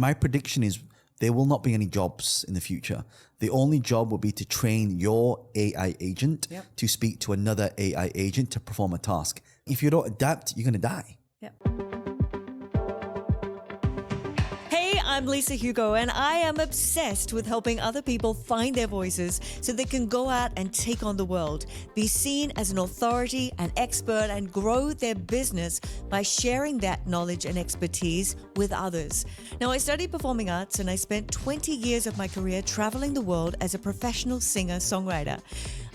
My prediction is there will not be any jobs in the future. The only job will be to train your AI agent to speak to another AI agent to perform a task. If you don't adapt, you're going to die. Yep. Hey, I'm Lisa Hugo, and I am obsessed with helping other people find their voices so they can go out and take on the world, be seen as an authority, an expert, and grow their business by sharing that knowledge and expertise with others. Now, I studied performing arts, and I spent 20 years of my career traveling the world as a professional singer-songwriter.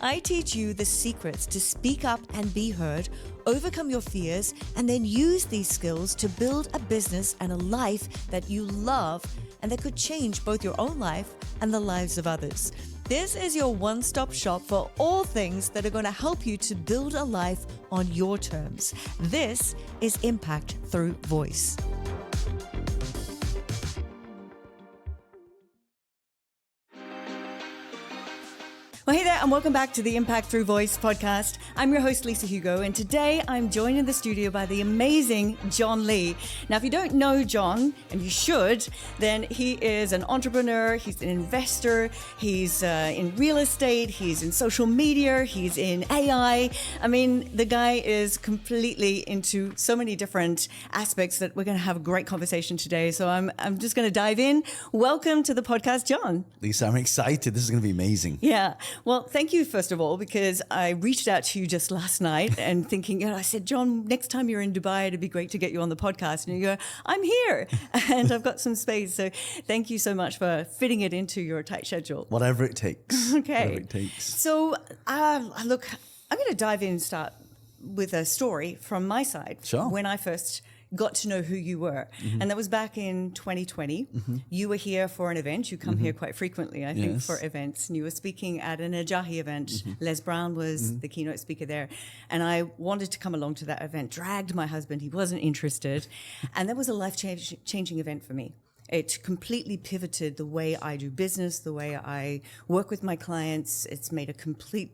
I teach you the secrets to speak up and be heard, overcome your fears, and then use these skills to build a business and a life that you love and that could change both your own life and the lives of others. This is your one-stop shop for all things that are going to help you to build a life on your terms. This is Impact Through Voice. Well, hey there, and welcome back to the Impact Through Voice podcast. I'm your host, Lisa Hugo, and today I'm joined in the studio by the amazing John Lee. Now, if you don't know John, and you should, then he is an entrepreneur, he's an investor, he's in real estate, he's in social media, he's in AI. I mean, the guy is completely into so many different aspects that we're going to have a great conversation today. So I'm just going to dive in. Welcome to the podcast, John. Lisa, I'm excited. This is going to be amazing. Yeah. Well, thank you, first of all, because I reached out to you just last night and thinking, I said, John, next time you're in Dubai, it'd be great to get you on the podcast. And you go, I'm here and I've got some space. So thank you so much for fitting it into your tight schedule. Whatever it takes. Okay. Whatever it takes. So look, I'm going to dive in and start with a story from my side. Sure. When I first got to know who you were. Mm-hmm. And that was back in 2020. Mm-hmm. You were here for an event. You come here quite frequently, I think, for events. And you were speaking at an Ajahi event. Mm-hmm. Les Brown was the keynote speaker there. And I wanted to come along to that event, dragged my husband. He wasn't interested. And that was a life-changing event for me. It completely pivoted the way I do business, the way I work with my clients. It's made a complete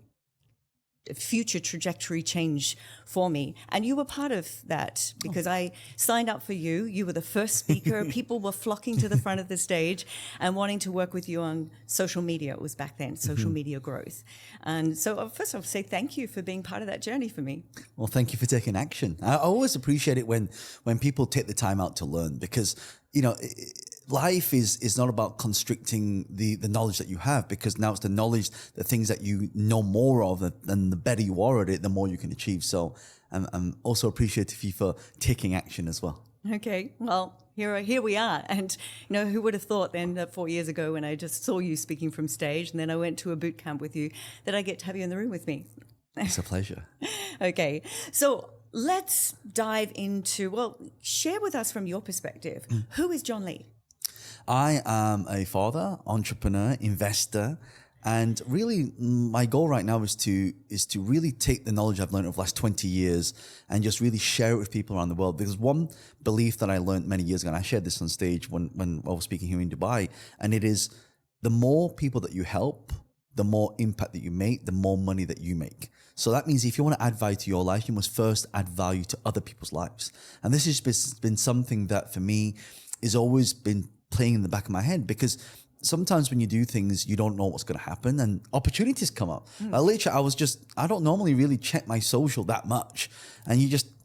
future trajectory change for me. And you were part of that because I signed up for you. You were the first speaker. People were flocking to the front of the stage and wanting to work with you on social media. It was back then, social media growth. And so first I'll say thank you for being part of that journey for me. Well, thank you for taking action. I always appreciate it when people take the time out to learn because, life is not about constricting the knowledge that you have, because now it's the knowledge, the things that you know more of, and the better you are at it, the more you can achieve. So I'm also appreciative of you for taking action as well. Okay, well, here we are. And, who would have thought then that 4 years ago when I just saw you speaking from stage and then I went to a boot camp with you, that I get to have you in the room with me. It's a pleasure. Okay, so let's dive into, share with us from your perspective, who is John Lee? I am a father, entrepreneur, investor, and really my goal right now is to really take the knowledge I've learned over the last 20 years and just really share it with people around the world. Because one belief that I learned many years ago, and I shared this on stage when I was speaking here in Dubai, and it is the more people that you help, the more impact that you make, the more money that you make. So that means if you want to add value to your life, you must first add value to other people's lives. And this has been something that for me has always been playing in the back of my head, because sometimes when you do things, you don't know what's going to happen and opportunities come up. Literally, I don't normally really check my social that much. And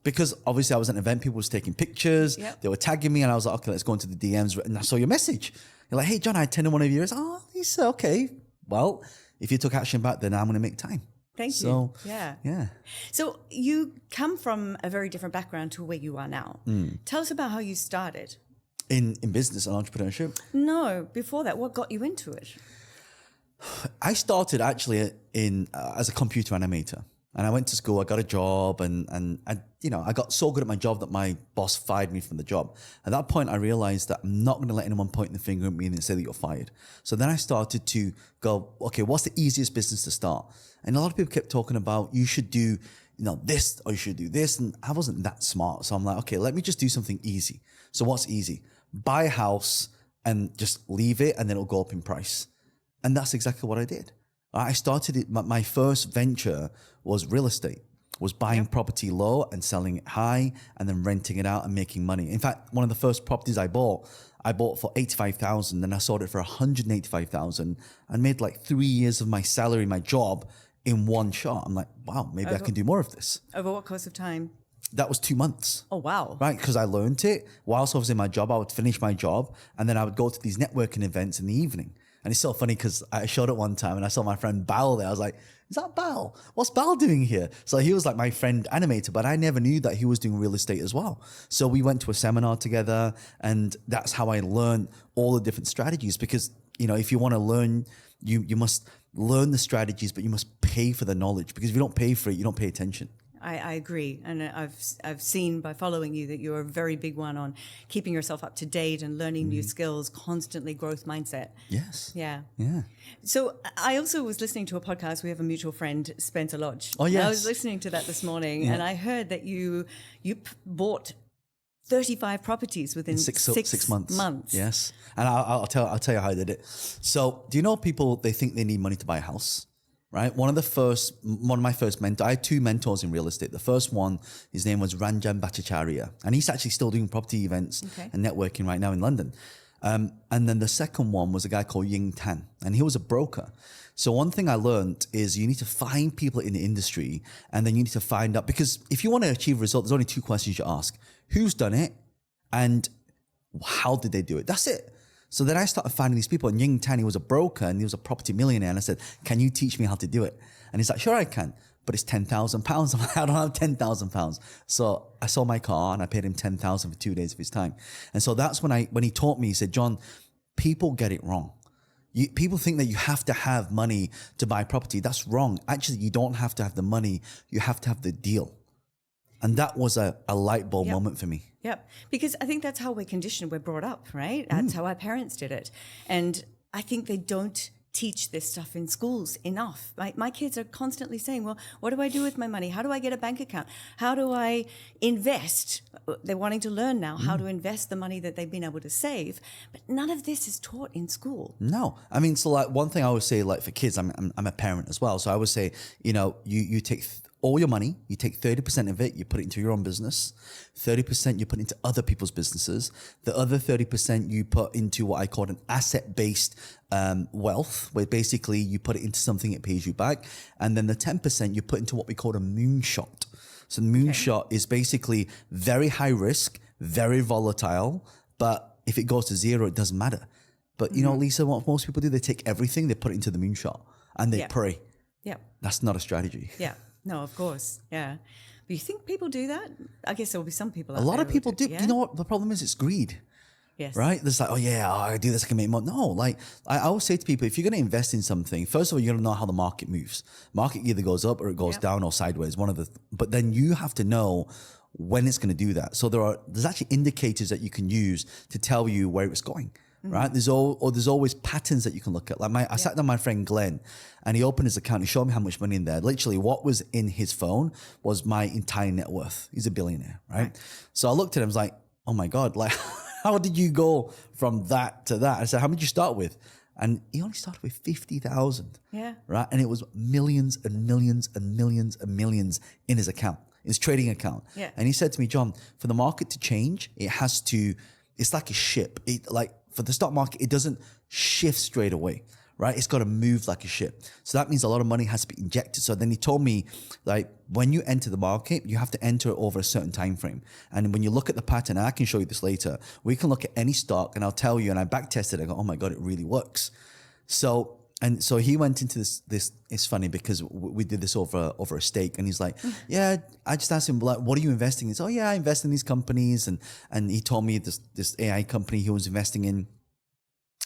because obviously I was at an event, people was taking pictures, they were tagging me, and I was like, okay, let's go into the DMs. And I saw your message. You're like, hey, John, I attended one of yours. Oh, Lisa, okay. Well, if you took action back, then I'm going to make time. Thank you. Yeah. So you come from a very different background to where you are now. Tell us about how you started. In business and entrepreneurship? No, before that, what got you into it? I started actually as a computer animator, and I went to school. I got a job, and I got so good at my job that my boss fired me from the job. At that point, I realized that I'm not going to let anyone point the finger at me and say that you're fired. So then I started to go, okay, what's the easiest business to start? And a lot of people kept talking about you should do this or you should do this, and I wasn't that smart. So I'm like, okay, let me just do something easy. So what's easy? Buy a house and just leave it, and then it'll go up in price. And that's exactly what I did. I started it. My first venture was real estate. was buying property low and selling it high and then renting it out and making money. In fact, one of the first properties I bought for 85,000 and I sold it for 185,000 and made like 3 years of my salary, my job in one shot. I'm like, wow, maybe I can do more of this. Over what course of time? That was 2 months. Oh, wow. Right, because I learned it. Whilst I was in my job, I would finish my job and then I would go to these networking events in the evening. And it's so funny because I showed it one time and I saw my friend Bal there. I was like, is that Bal? What's Bal doing here? So he was like my friend Animator, but I never knew that he was doing real estate as well. So we went to a seminar together and that's how I learned all the different strategies because, you know, if you want to learn, you must learn the strategies, but you must pay for the knowledge because if you don't pay for it, you don't pay attention. I agree. And I've seen by following you that you're a very big one on keeping yourself up to date and learning new skills, constantly growth mindset. Yes. Yeah. Yeah. So I also was listening to a podcast. We have a mutual friend, Spencer Lodge. Oh, yes. I was listening to that this morning and I heard that you bought 35 properties within six months. Yes. And I'll tell you how I did it. So do you know people, they think they need money to buy a house? Right. One of my first mentors, I had 2 mentors in real estate. The first one, his name was Ranjan Bhattacharya, and he's actually still doing property events and networking right now in London. And then the second one was a guy called Ying Tan, and he was a broker. So one thing I learned is you need to find people in the industry and then you need to find out, because if you want to achieve results, there's only 2 questions you ask. Who's done it and how did they do it? That's it. So then I started finding these people, and Ying Tan, he was a broker and he was a property millionaire. And I said, can you teach me how to do it? And he's like, sure I can, but it's £10,000. I'm like, I don't have £10,000. So I sold my car and I paid him $10,000 for 2 days of his time. And so that's when he taught me, he said, John, people get it wrong. People think that you have to have money to buy property. That's wrong. Actually, you don't have to have the money. You have to have the deal. And that was a light bulb moment for me. Yep. Because I think that's how we're conditioned. We're brought up, right? That's how our parents did it. And I think they don't teach this stuff in schools enough. My kids are constantly saying, well, what do I do with my money? How do I get a bank account? How do I invest? They're wanting to learn now how to invest the money that they've been able to save. But none of this is taught in school. No. I mean, so like one thing I always say, like for kids, I'm a parent as well. So I would say, you know, you take all your money, you take 30% of it, you put it into your own business, 30% you put into other people's businesses, the other 30% you put into what I call an asset-based wealth, where basically you put it into something that pays you back, and then the 10% you put into what we call a moonshot. So the moonshot is basically very high risk, very volatile, but if it goes to zero, it doesn't matter. But you know, Lisa, what most people do, they take everything, they put it into the moonshot, and they pray. Yeah. That's not a strategy. Yeah. No, of course. Yeah. But you think people do that? I guess there will be some people out there. A lot of people do. Yeah? You know what? The problem is it's greed. Yes. Right? There's like, I do this, I can make money. No, like I always say to people, if you're going to invest in something, first of all, you got to know how the market moves. Market either goes up or it goes down or sideways. But then you have to know when it's going to do that. So there's actually indicators that you can use to tell you where it's going. Right? There's always patterns that you can look at. Like I sat down with my friend Glenn and he opened his account. He showed me how much money in there. Literally what was in his phone was my entire net worth. He's a billionaire, right? So I looked at him, I was like, oh my God, like how did you go from that to that? I said, how did you start with? And he only started with 50,000. Yeah. Right? And it was millions and millions and millions and millions in his account, his trading account. Yeah. And he said to me, John, for the market to change, it's like a ship. For the stock market, it doesn't shift straight away, right? It's got to move like a ship. So that means a lot of money has to be injected. So then he told me, like, when you enter the market, you have to enter it over a certain time frame. And when you look at the pattern, and I can show you this later, we can look at any stock and I'll tell you, and I back tested it, I go, oh my God, it really works. So he went into this, it's funny because we did this over a steak, and he's like, yeah, I just asked him, like, what are you investing in? He said, oh yeah, I invest in these companies. And he told me this AI company he was investing in.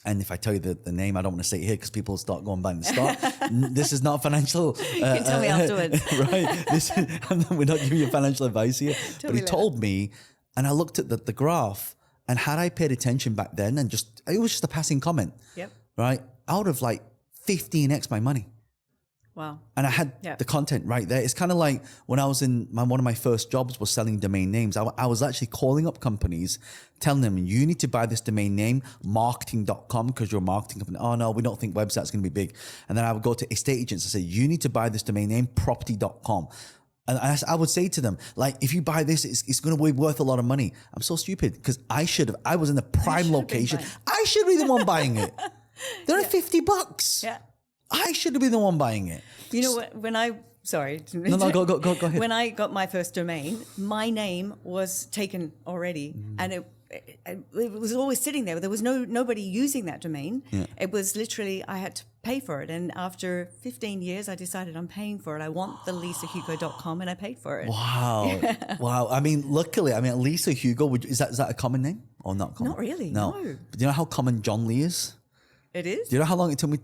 And if I tell you the name, I don't want to say it here because people start going buying the stock. This is not financial. You can tell me afterwards. Right. We're not giving you financial advice here. But he told me, and I looked at the graph, and had I paid attention back then, and it was just a passing comment. Yep. Right. I would have 15x my money. Wow. And I had the content right there. It's kind of like when I was in one of my first jobs was selling domain names. I was actually calling up companies, telling them, you need to buy this domain name, marketing.com, because you're a marketing company. Oh no, we don't think website's going to be big. And then I would go to estate agents and say, you need to buy this domain name, property.com. And I would say to them, like, if you buy this, it's going to be worth a lot of money. I'm so stupid because I was in the prime location. I should be the one buying it. They're at $50. Yeah. I should be the one buying it. You know what? Sorry. No, go ahead. When I got my first domain, my name was taken already, and it was always sitting there. There was nobody using that domain. Yeah. It was literally, I had to pay for it. And after 15 years, I decided I'm paying for it. I want the lisahugo.com, and I paid for it. Wow. Yeah. Wow. I mean, luckily, Lisa Hugo, is that a common name or not common? Not really, no. But do you know how common John Lee is? It is? Do you know how long it took me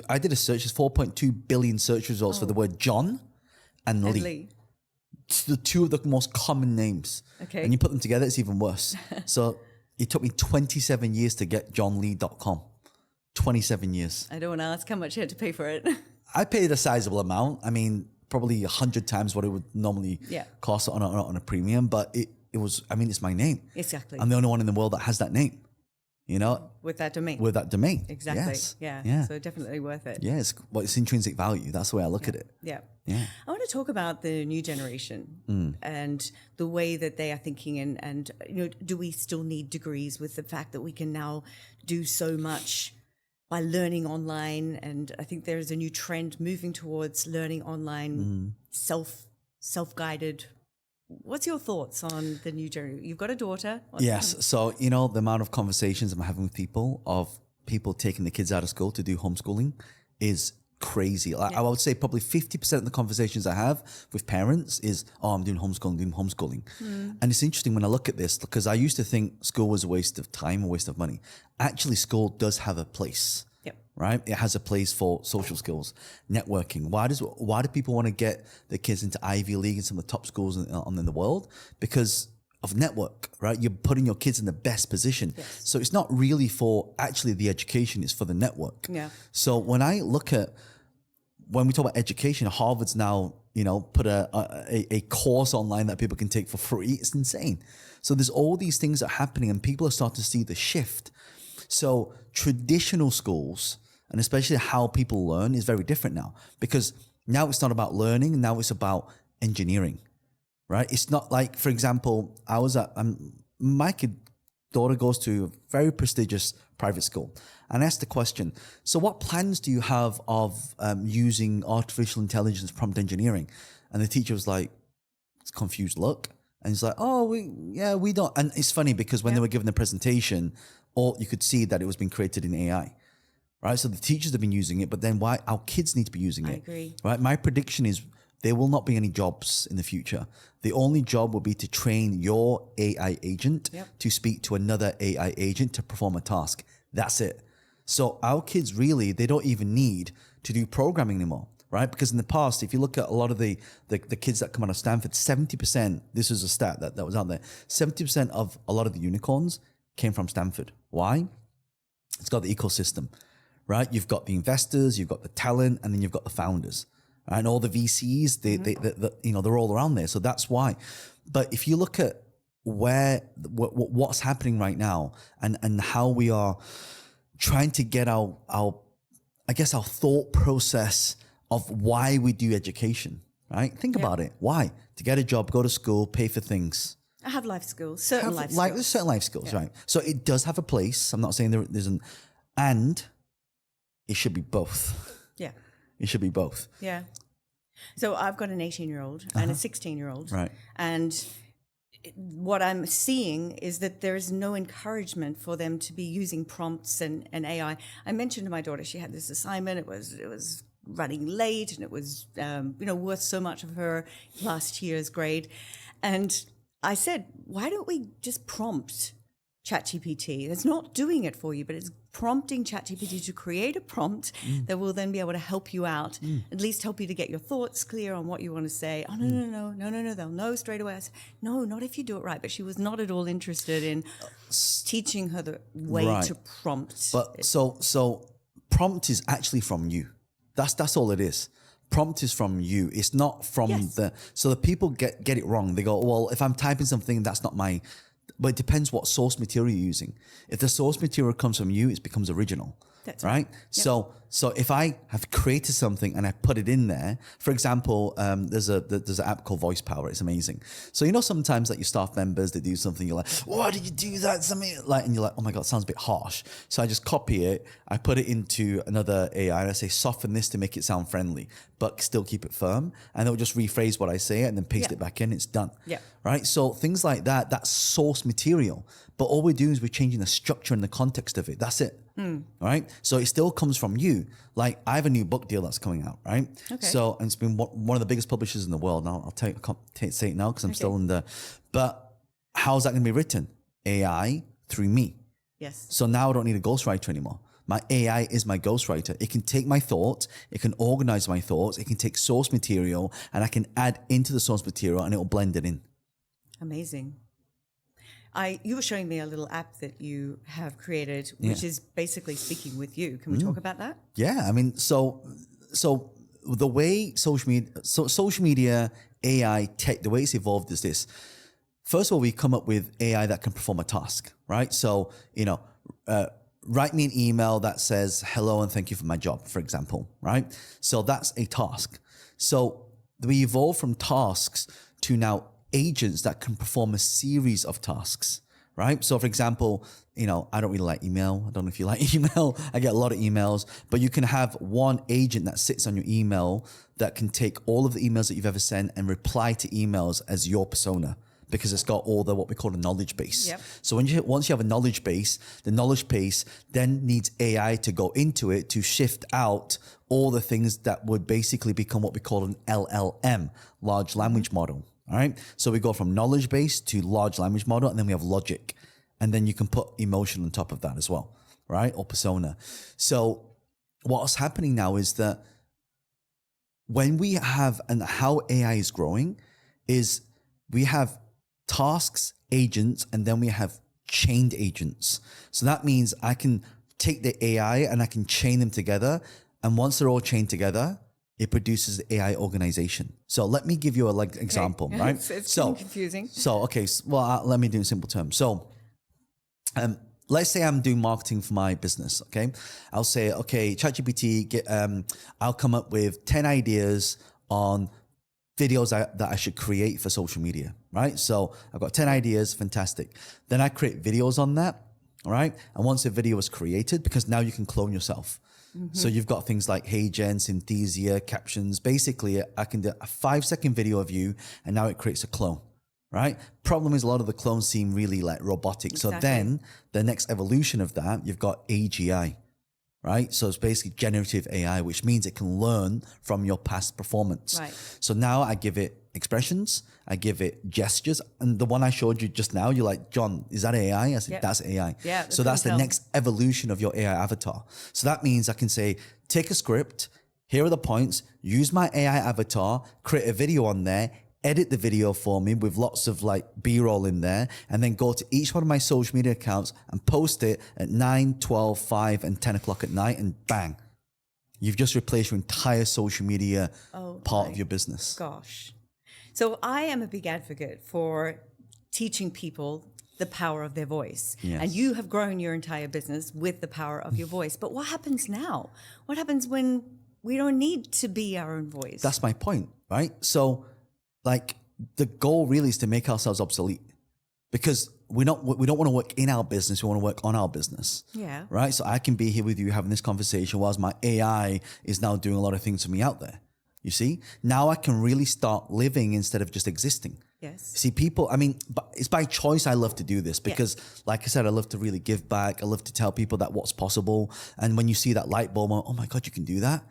I did a search. There's 4.2 billion search results for the word John and Lee. It's the two of the most common names. Okay. And you put them together, it's even worse. So it took me 27 years to get johnlee.com. 27 years. I don't want to ask how much you had to pay for it. I paid a sizable amount. I mean, probably 100 times what it would normally cost on a premium. But it was, it's my name. Exactly. I'm the only one in the world that has that name. You know, with that domain. Exactly. Yes. Yeah. So definitely worth it. Yes. Well, it's intrinsic value. That's the way I look at it. Yeah. I want to talk about the new generation and the way that they are thinking, and do we still need degrees with the fact that we can now do so much by learning online? And I think there is a new trend moving towards learning online, self-guided. What's your thoughts on the new generation? You've got a daughter. Yes. So, the amount of conversations I'm having with people of people taking the kids out of school to do homeschooling is crazy. I would say probably 50% of the conversations I have with parents is, I'm doing homeschooling. And it's interesting when I look at this, because I used to think school was a waste of time, a waste of money. Actually, school does have a place. Right? It has a place for social skills, networking. Why do people want to get their kids into Ivy League and some of the top schools in the world? Because of network, right? You're putting your kids in the best position. Yes. So it's not really for actually the education, it's for the network. Yeah. So when we talk about education, Harvard's now, put a course online that people can take for free. It's insane. So there's all these things that are happening and people are starting to see the shift. So traditional schools, and especially how people learn, is very different now, because now it's not about learning. Now it's about engineering, right? It's not like, for example, my daughter goes to a very prestigious private school, and I asked the question, so what plans do you have of using artificial intelligence prompt engineering? And the teacher was like, it's a confused look. And he's like, we don't. And it's funny because when they were given the presentation, you could see that it was being created in AI. Right, so the teachers have been using it, but then why our kids need to be using it? I agree. Right, my prediction is there will not be any jobs in the future. The only job will be to train your AI agent to speak to another AI agent to perform a task. That's it. So our kids really, they don't even need to do programming anymore, right? Because in the past, if you look at a lot of the kids that come out of Stanford, 70%, this is a stat that was out there, 70% of a lot of the unicorns came from Stanford. Why? It's got the ecosystem. Right, you've got the investors, you've got the talent, and then you've got the founders, right? And all the VCs. They're all around there. So that's why. But if you look at what's happening right now, and how we are trying to get our thought process of why we do education, right? Think about it. Why? To get a job, go to school, pay for things. I have life skills, certain life skills, right? So it does have a place. I'm not saying there isn't, and it should be both. Yeah. It should be both. Yeah. So I've got an 18-year-old and a 16-year-old. Right. And what I'm seeing is that there is no encouragement for them to be using prompts and AI. I mentioned to my daughter, she had this assignment. It was running late, and it was worth so much of her last year's grade. And I said, why don't we just prompt ChatGPT? It's not doing it for you, but it's prompting ChatGPT to create a prompt that will then be able to help you out, at least help you to get your thoughts clear on what you want to say. Oh, no, they'll know straight away. I said, no, not if you do it right. But she was not at all interested in teaching her the way to prompt. But so prompt is actually from you. That's all it is. Prompt is from you. It's not from so the people get it wrong. They go, well, if I'm typing something, that's not my. But it depends what source material you're using. If the source material comes from you, it becomes original. That's right. Yep. So So if I have created something and I put it in there, for example, there's an app called Voice Power. It's amazing. So sometimes like your staff members, they do something, you're like, why did you do that? Something like, and you're like, oh my God, it sounds a bit harsh. So I just copy it, I put it into another AI, and I say, soften this to make it sound friendly, but still keep it firm. And it'll just rephrase what I say and then paste it back in. It's done. Yeah. Right. So things like that, that's source material. But all we're doing is we're changing the structure and the context of it. That's it. Right. So it still comes from you. Like I have a new book deal that's coming out. Right. Okay. So, and it's been one of the biggest publishers in the world. Now I can't say it now because I'm still in the, but how's that going to be written? AI through me. Yes. So now I don't need a ghostwriter anymore. My AI is my ghostwriter. It can take my thoughts, it can organize my thoughts, it can take source material, and I can add into the source material and it will blend it in. Amazing. You were showing me a little app that you have created, which is basically speaking with you. Can we talk about that? Yeah, I mean, so the way social media AI tech, the way it's evolved is this. First of all, we come up with AI that can perform a task, right? So, write me an email that says hello and thank you for my job, for example, right? So that's a task. So we evolve from tasks to now agents that can perform a series of tasks, right? So for example, I don't really like email. I don't know if you like email. I get a lot of emails, but you can have one agent that sits on your email that can take all of the emails that you've ever sent and reply to emails as your persona, because it's got all the what we call a knowledge base. Yep. So once you have a knowledge base, the knowledge base then needs AI to go into it to shift out all the things that would basically become what we call an LLM, large language model. All right. So we go from knowledge base to large language model, and then we have logic. And then you can put emotion on top of that as well, right? Or persona. So what's happening now is that when we have, and how AI is growing is we have tasks, agents, and then we have chained agents. So that means I can take the AI and I can chain them together. And once they're all chained together, it produces the AI organization. So let me give you an example, right? It's confusing. So, okay, let me do in simple terms. So let's say I'm doing marketing for my business, okay? I'll say, okay, ChatGPT, I'll come up with 10 ideas on videos that I should create for social media, right? So I've got 10 ideas, fantastic. Then I create videos on that, all right? And once a video is created, because now you can clone yourself. So you've got things like HeyGen, Synthesia, captions. Basically, I can do a 5-second video of you, and now it creates a clone, right? Problem is a lot of the clones seem really like robotic. Exactly. So then the next evolution of that, you've got AGI, right? So it's basically generative AI, which means it can learn from your past performance. Right. So now I give it expressions, I give it gestures. And the one I showed you just now, you're like, John, is that AI? I said, that's AI. Yeah, so that's the next evolution of your AI avatar. So that means I can say, take a script, here are the points, use my AI avatar, create a video on there, edit the video for me with lots of B-roll in there, and then go to each one of my social media accounts and post it at 9, 12, 5, and 10 o'clock at night, and bang, you've just replaced your entire social media part of your business. Gosh. So I am a big advocate for teaching people the power of their voice. Yes. And you have grown your entire business with the power of your voice. But what happens now? What happens when we don't need to be our own voice? That's my point, right? So the goal really is to make ourselves obsolete, because we don't want to work in our business. We want to work on our business. Yeah. Right. So I can be here with you having this conversation whilst my AI is now doing a lot of things for me out there. You see, now I can really start living instead of just existing. Yes. See, people, but it's by choice I love to do this because, like I said, I love to really give back. I love to tell people that what's possible. And when you see that light bulb, oh my God, you can do that.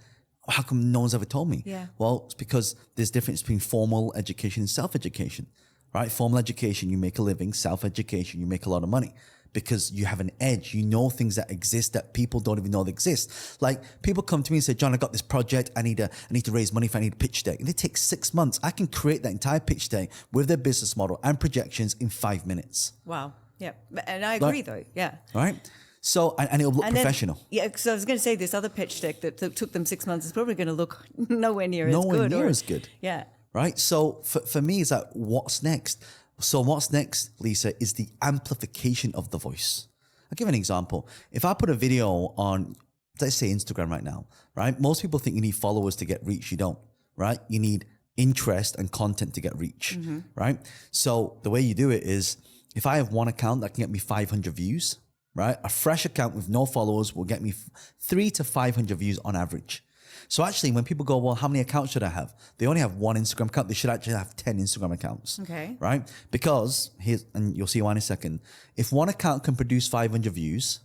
How come no one's ever told me? Yeah. Well, it's because there's difference between formal education and self-education, right? Formal education, you make a living. Self-education, you make a lot of money because you have an edge. You know things that exist that people don't even know they exist. Like people come to me and say, John, I got this project. I need to raise money for, I need a pitch deck. And it takes 6 months. I can create that entire pitch deck with their business model and projections in 5 minutes. Wow. Yeah. And I agree though. Yeah. All right. So, and it'll look professional. Yeah, so I was going to say this other pitch deck that took them 6 months is probably going to look nowhere near as good. Nowhere near as good. Yeah. Right? So for me, it's like, what's next? So what's next, Lisa, is the amplification of the voice. I'll give an example. If I put a video on let's say Instagram right now, right? Most people think you need followers to get reach. You don't, right? You need interest and content to get reach, right? So the way you do it is, if I have one account that can get me 500 views, right? A fresh account with no followers will get me 300 to 500 views on average. So actually, when people go, well, how many accounts should I have? They only have one Instagram account. They should actually have 10 Instagram accounts. Okay. Right? Because and you'll see why in a second. If one account can produce 500 views,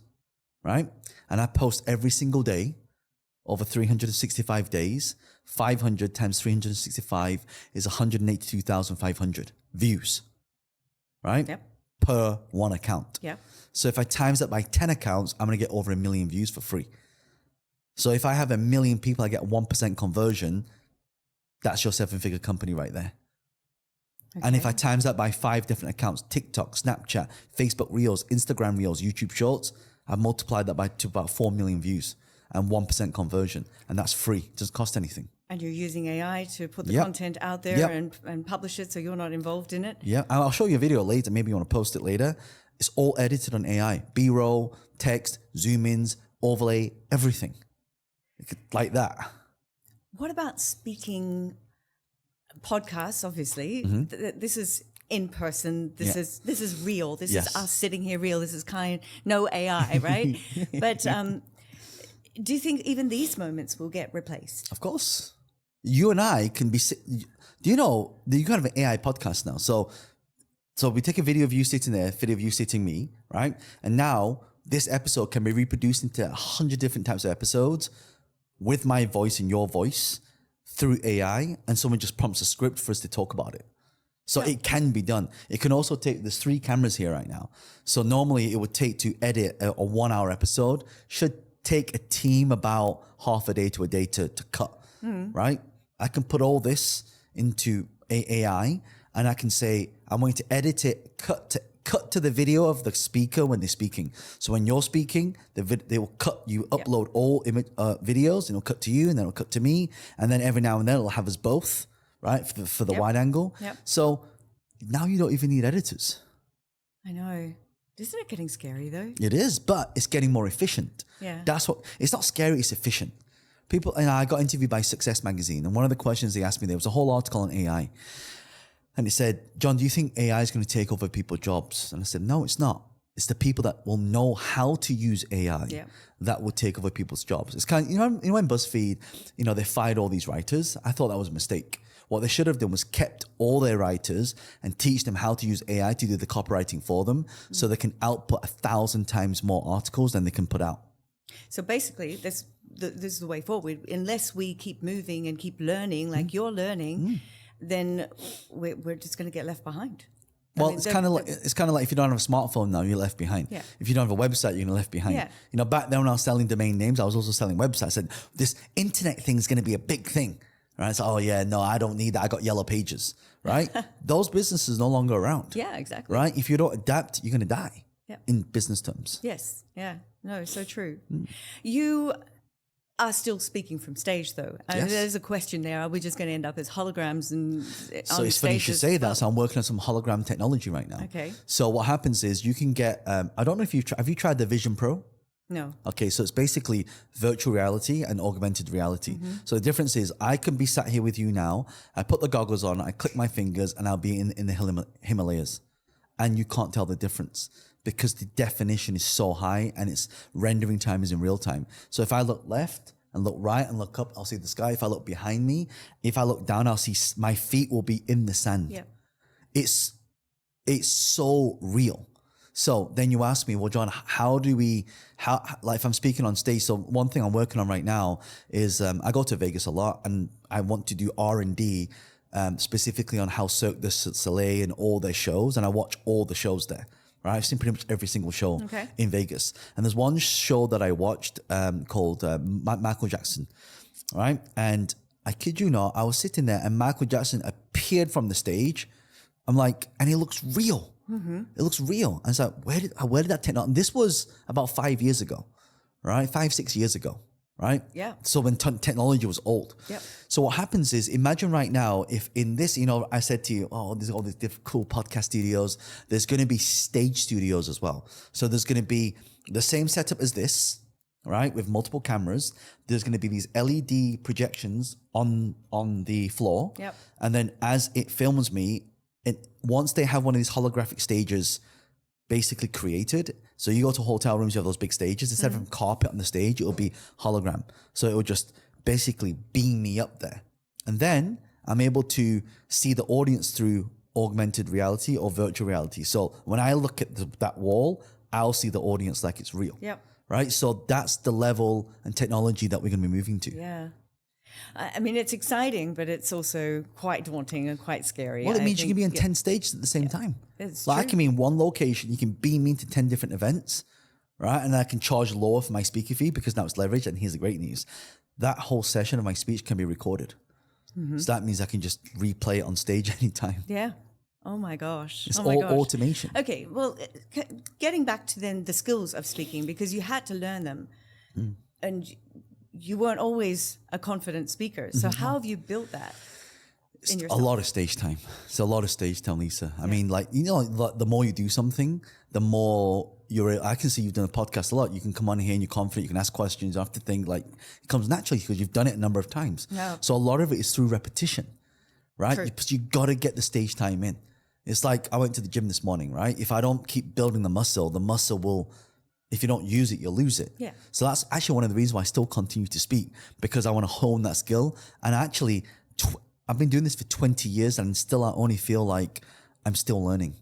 right? And I post every single day over 365 days, 500 times 365 is 182,500 views, right? Yep. Per one account. Yep. So if I times that by 10 accounts, I'm going to get over 1 million views for free. So if I have 1 million people, I get 1% conversion. That's your 7-figure company right there. Okay. And if I times that by 5 different accounts, TikTok, Snapchat, Facebook Reels, Instagram Reels, YouTube Shorts, I've multiplied that to about 4 million views and 1% conversion. And that's free. It doesn't cost anything. And you're using AI to put the content out there and publish it so you're not involved in it? Yeah. I'll show you a video later. Maybe you want to post it later. It's all edited on AI. B-roll, text, zoom-ins, overlay, everything. Like that. What about speaking podcasts? Obviously, this is in person. This is real. This is us sitting here real. This is no AI, right? But do you think even these moments will get replaced? Of course. You and I can be. Do you know that you can have an AI podcast now? So we take a video of you sitting there, video of you sitting me, right? And now this episode can be reproduced into 100 different types of episodes with my voice and your voice through AI, and someone just prompts a script for us to talk about it. So it can be done. It can also take, there's 3 cameras here right now. So normally it would take to edit a 1-hour episode, should take a team about half a day to a day to cut, right? I can put all this into AI and I can say, I'm going to edit it, cut to the video of the speaker when they're speaking. So when you're speaking, they will cut, you upload all videos, and it'll cut to you, and then it'll cut to me, and then every now and then it'll have us both, right, for the wide angle. Yep. So now you don't even need editors. I know. Isn't it getting scary though? It is, but it's getting more efficient. Yeah. That's what, it's not scary, it's efficient. People, and I got interviewed by Success Magazine, and one of the questions they asked me, there was a whole article on AI. And it said, John, do you think AI is going to take over people's jobs? And I said, no, it's not. It's the people that will know how to use AI that will take over people's jobs. It's kind of, you know when BuzzFeed, they fired all these writers? I thought that was a mistake. What they should have done was kept all their writers and teach them how to use AI to do the copywriting for them, so they can output 1,000 times more articles than they can put out. So basically, this is the way forward. Unless we keep moving and keep learning like you're learning, then we're just going to get left behind. Well, it's kind of like if you don't have a smartphone now, you're left behind. Yeah. If you don't have a website, you're left behind. Yeah. Back then when I was selling domain names, I was also selling websites. I said, this internet thing is going to be a big thing. Right? So, no, I don't need that. I got Yellow Pages. Right? Those businesses no longer around. Yeah, exactly. Right? If you don't adapt, you're going to die. In business terms. Yes. Yeah. No, so true. You are still speaking from stage, though. And there's a question there. Are we just going to end up as holograms and so it's funny you should say that. So I'm working on some hologram technology right now. Okay. So what happens is you can get, I don't know if have you tried the Vision Pro? No. Okay, so it's basically virtual reality and augmented reality. So the difference is I can be sat here with you now. I put the goggles on, I click my fingers, and I'll be in the Himalayas. And you can't tell the difference because the definition is so high and its rendering time is in real time. So if I look left and look right and look up, I'll see the sky. If I look behind me, if I look down, I'll see my feet will be in the sand. Yeah. It's so real. So then you ask me, well, John, like if I'm speaking on stage, so one thing I'm working on right now is I go to Vegas a lot and I want to do R&D specifically on how Cirque du Soleil and all their shows, and I watch all the shows there. Right, I've seen pretty much every single show in Vegas. And there's one show that I watched called Michael Jackson, right? And I kid you not, I was sitting there and Michael Jackson appeared from the stage. I'm like, and he looks real. It looks real. And it's like, where did that technology? And this was about 5 years ago, right? 5-6 years ago, right? Yeah. So when technology was old. Yeah. So what happens is, imagine right now, if in this, I said to you, there's all these cool podcast studios. There's going to be stage studios as well. So there's going to be the same setup as this, right, with multiple cameras. There's going to be these LED projections on the floor. Yep. And then as it films me, once they have one of these holographic stages basically created, so you go to hotel rooms, you have those big stages. Instead of carpet on the stage, it'll be hologram. So it will just basically beam me up there. And then I'm able to see the audience through augmented reality or virtual reality. So when I look at that wall, I'll see the audience like it's real. Yep. Right? So that's the level and technology that we're going to be moving to. Yeah. I mean, it's exciting, but it's also quite daunting and quite scary. Well, it means you can be in 10 stages at the same time. It's Like I true. can be in one location, you can beam me into 10 different events, right? And I can charge lower for my speaker fee because now it's leveraged. And here's the great news. That whole session of my speech can be recorded. So that means I can just replay it on stage anytime. Yeah. Oh my gosh. It's oh my all gosh. automation. Okay. Well, getting back to then the skills of speaking, because you had to learn them and you weren't always a confident speaker. So how have you built that in A yourself? lot of stage time. It's a lot of stage time, Lisa. I mean, like, you know, like, the more you do something, the more I can see you've done a podcast a lot. You can come on here and you're confident. You can ask questions. You don't have to think, like, it comes naturally because you've done it a number of times. Yeah. So a lot of it is through repetition, right? True. You got to get the stage time in. It's like I went to the gym this morning, right? If I don't keep building the muscle will, if you don't use it, you'll lose it. Yeah. So that's actually one of the reasons why I still continue to speak, because I want to hone that skill. And actually, I've been doing this for 20 years and still I only feel like I'm still learning.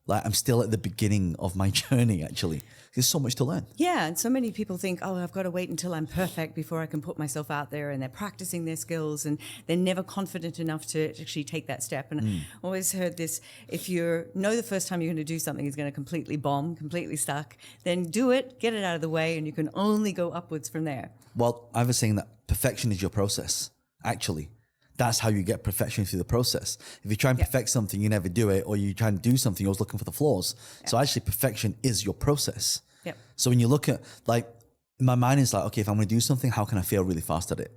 Like I'm still at the beginning of my journey, actually. There's so much to learn. Yeah, and so many people think, oh, I've got to wait until I'm perfect before I can put myself out there, and they're practicing their skills and they're never confident enough to actually take that step. And I always heard this, if you know the first time you're going to do something is going to completely bomb, completely suck, then do it, get it out of the way, and you can only go upwards from there. Well, I was saying that perfection is your process, actually. That's how you get perfection through the process. If you try and perfect something, you never do it, or you try and do something, you're always looking for the flaws. So actually perfection is your process. Yep. So when you look at, like, my mind is like, okay, if I'm going to do something, how can I fail really fast at it?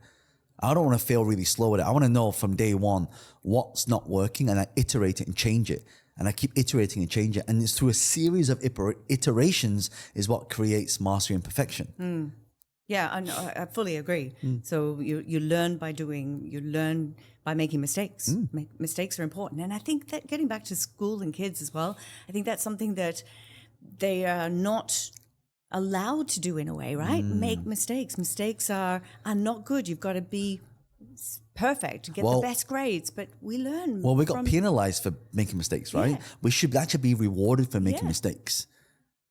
I don't want to fail really slow at it. I want to know from day one what's not working, and I iterate it and change it. And I keep iterating and change it. And it's through a series of iterations is what creates mastery and perfection. Yeah, I fully agree. So you learn by doing, you learn by making mistakes. Mistakes are important. And I think that getting back to school and kids as well, I think that's something that they are not allowed to do in a way, right? Make mistakes. Mistakes are not good. You've got to be perfect to get the best grades, but we learn. Well, we got penalized for making mistakes, right? Yeah. We should actually be rewarded for making mistakes.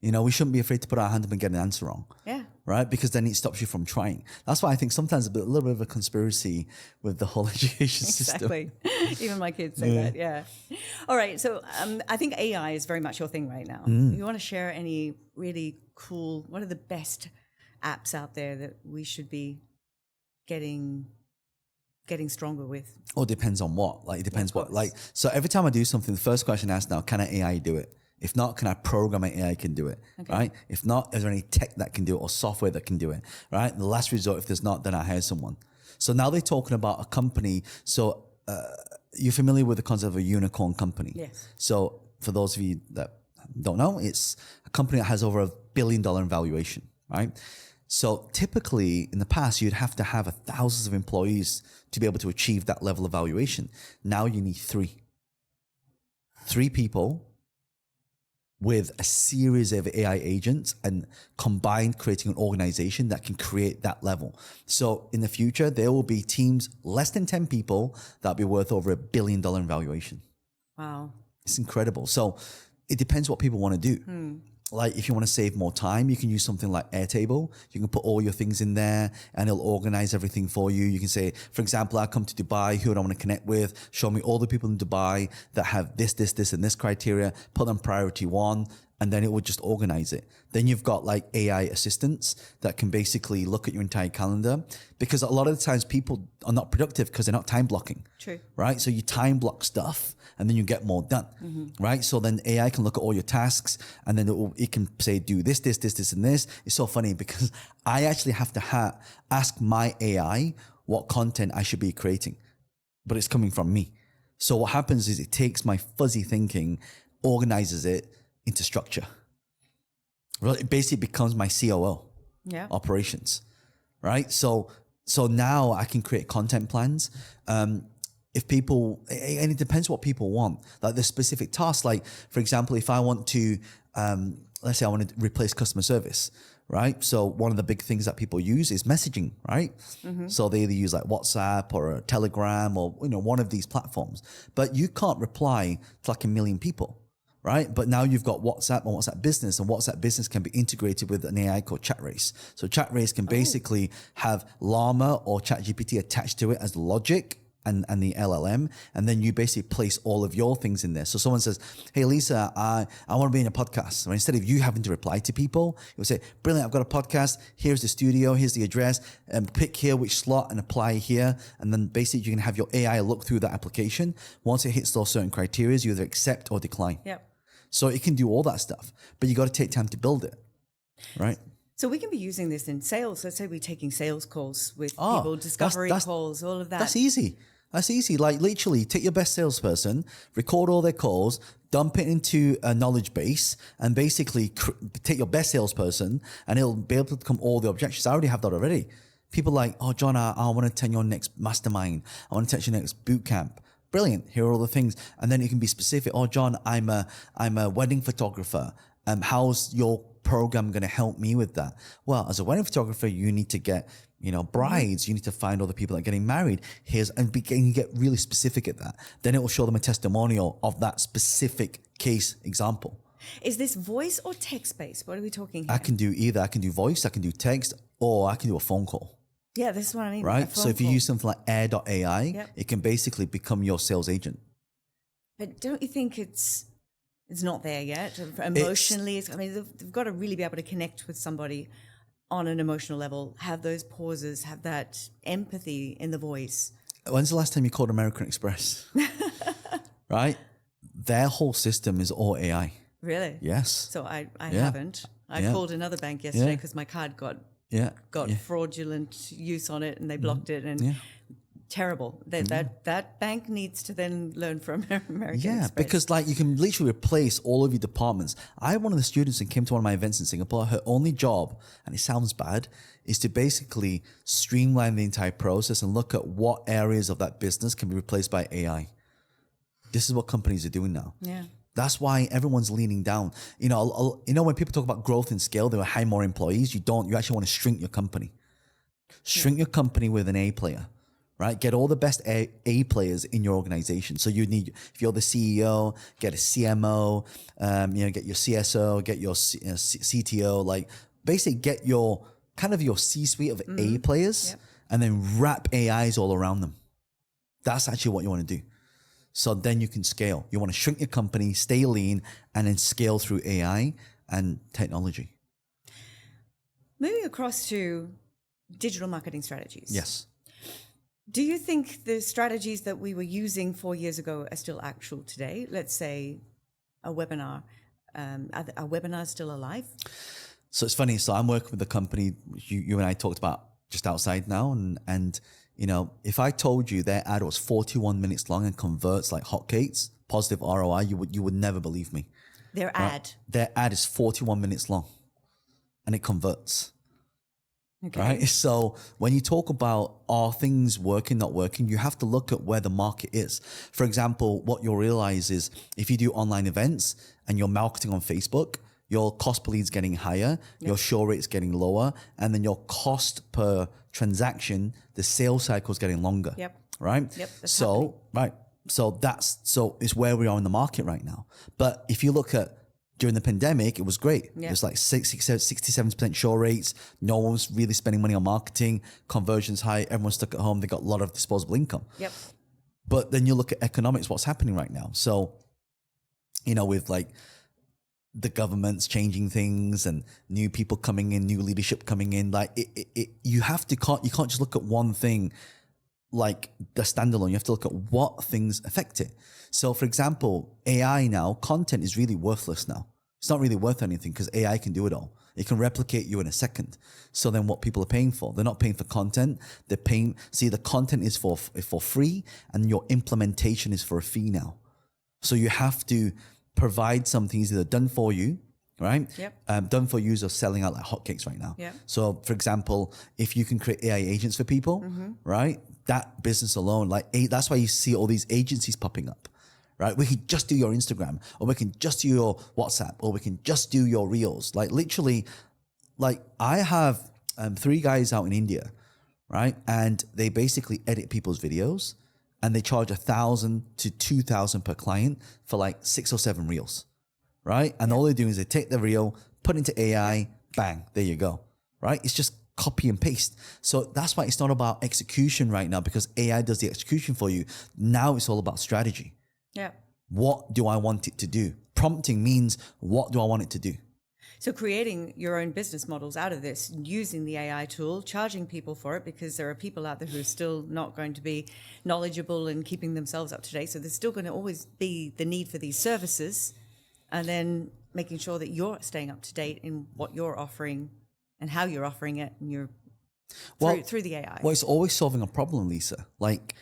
You know, we shouldn't be afraid to put our hand up and get an answer wrong. Yeah. Right? Because then it stops you from trying. That's why I think sometimes a little bit of a conspiracy with the whole education system. Exactly. Even my kids say that, yeah. All right, so I think AI is very much your thing right now. You want to share any really cool, what are the best apps out there that we should be getting stronger with? Oh, it depends on what. Like, it depends what. Like, so every time I do something, the first question I ask now, can an AI do it? If not, can I program an AI can do it, right? If not, is there any tech that can do it or software that can do it, right? The last resort, if there's not, then I hire someone. So now they're talking about a company. So you're familiar with the concept of a unicorn company. Yes. So for those of you that don't know, it's a company that has over $1 billion in valuation, right? So typically in the past, you'd have to have thousands of employees to be able to achieve that level of valuation. Now you need three people with a series of AI agents and combined creating an organization that can create that level. So in the future, there will be teams less than 10 people that'll be worth over $1 billion in valuation. Wow. It's incredible. So it depends what people want to do. Like if you want to save more time, you can use something like Airtable. You can put all your things in there and it'll organize everything for you. You can say, for example, I come to Dubai, who do I want to connect with? Show me all the people in Dubai that have this, and this criteria, put them priority 1, and then it will just organize it. Then you've got like AI assistants that can basically look at your entire calendar, because a lot of the times people are not productive because they're not time blocking. True. Right? So you time block stuff and then you get more done. Right? So then AI can look at all your tasks and then it can say, do this, and this. It's so funny because I actually have to ask my AI what content I should be creating, but it's coming from me. So what happens is it takes my fuzzy thinking, organizes it into structure. Well, it basically becomes my COO. operations, right? So now I can create content plans. If people, and it depends what people want, like the specific tasks. Like, for example, if I want to, let's say I want to replace customer service, right? So one of the big things that people use is messaging, right? So they either use like WhatsApp or a Telegram or, one of these platforms, but you can't reply to like 1 million people, right? But now you've got WhatsApp and WhatsApp Business, and WhatsApp Business can be integrated with an AI called ChatRace. So ChatRace can basically have Llama or ChatGPT attached to it as logic and the LLM, and then you basically place all of your things in there. So someone says, hey, Lisa, I want to be in a podcast. So instead of you having to reply to people, you'll say, brilliant, I've got a podcast. Here's the studio. Here's the address. And pick here which slot and apply here. And then basically you can have your AI look through that application. Once it hits those certain criteria, you either accept or decline. Yep. So it can do all that stuff, but you got to take time to build it, right? So we can be using this in sales. Let's say we're taking sales calls with people, discovery calls, all of that. That's easy. That's easy. Like literally take your best salesperson, record all their calls, dump it into a knowledge base, and basically take your best salesperson and it'll be able to come all the objections. I already have that already. People like, oh, John, I want to attend your next mastermind. I want to attend your next boot camp. Brilliant. Here are all the things. And then you can be specific. Oh, John, I'm a wedding photographer. How's your program going to help me with that? Well, as a wedding photographer, you need to get, brides. You need to find all the people that are getting married. And get really specific at that. Then it will show them a testimonial of that specific case example. Is this voice or text based? What are we talking here? I can do either. I can do voice, I can do text, or I can do a phone call. Yeah, this is what I mean. Right? So if you use something like air.ai, it can basically become your sales agent. But don't you think it's not there yet? Emotionally, they've got to really be able to connect with somebody on an emotional level, have those pauses, have that empathy in the voice. When's the last time you called American Express? Right? Their whole system is all AI. Really? Yes. So I haven't. I called another bank yesterday because my card got fraudulent use on it and they blocked it and terrible. That bank needs to then learn from American Express. Because you can literally replace all of your departments. I had one of the students that came to one of my events in Singapore. Her only job, and it sounds bad, is to basically streamline the entire process and look at what areas of that business can be replaced by AI. This is what companies are doing now. Yeah. That's why everyone's leaning down. When people talk about growth and scale, they will hire more employees. You actually want to shrink your company. Shrink your company with an A player, right? Get all the best A players in your organization. So you need, if you're the CEO, get a CMO, get your CSO, get your CTO, basically get your C-suite of A players and then wrap AIs all around them. That's actually what you want to do. So then you can scale. You want to shrink your company, stay lean, and then scale through AI and technology. Moving across to digital marketing strategies. Yes. Do you think the strategies that we were using 4 years ago are still actual today? Let's say a webinar. Are webinars still alive? So it's funny. So I'm working with a company you and I talked about just outside now, and if I told you their ad was 41 minutes long and converts like hotcakes, positive ROI, you would never believe me. Their ad? Their ad is 41 minutes long and it converts. Okay. Right? So when you talk about are things working, not working, you have to look at where the market is. For example, what you'll realize is if you do online events and you're marketing on Facebook, your cost per lead is getting higher, your show rate is getting lower, and then your cost per transaction, the sales cycle is getting longer. Yep. Right? Yep. So it's where we are in the market right now. But if you look at during the pandemic, it was great. It was like 67% show rates. No one was really spending money on marketing. Conversions high. Everyone's stuck at home. They got a lot of disposable income. Yep. But then you look at economics, what's happening right now. So, with the government's changing things and new people coming in, new leadership coming in, you can't just look at one thing like the standalone. You have to look at what things affect it. So for example, AI now, content is really worthless now. It's not really worth anything because AI can do it all. It can replicate you in a second. So then what people are paying for, they're not paying for content. They're paying, the content is for free and your implementation is for a fee now. So you have to provide something either done for you right? Yep. Done for users selling out like hotcakes right now. Yep. So for example, if you can create AI agents for people, right? That business alone, like that's why you see all these agencies popping up, right? We can just do your Instagram, or we can just do your WhatsApp, or we can just do your reels. Like literally, like I have 3 guys out in India, right? And they basically edit people's videos, and they charge $1,000 to $2,000 per client for like 6 or 7 reels, right? And all they do is they take the reel, put it into AI, bang, there you go, right? It's just copy and paste. So that's why it's not about execution right now, because AI does the execution for you. Now it's all about strategy. Yeah. What do I want it to do? Prompting means, what do I want it to do? So creating your own business models out of this, using the AI tool, charging people for it, because there are people out there who are still not going to be knowledgeable and keeping themselves up to date. So there's still going to always be the need for these services, and then making sure that you're staying up to date in what you're offering and how you're offering it, and you're through the AI. Well, it's always solving a problem, Lisa. Like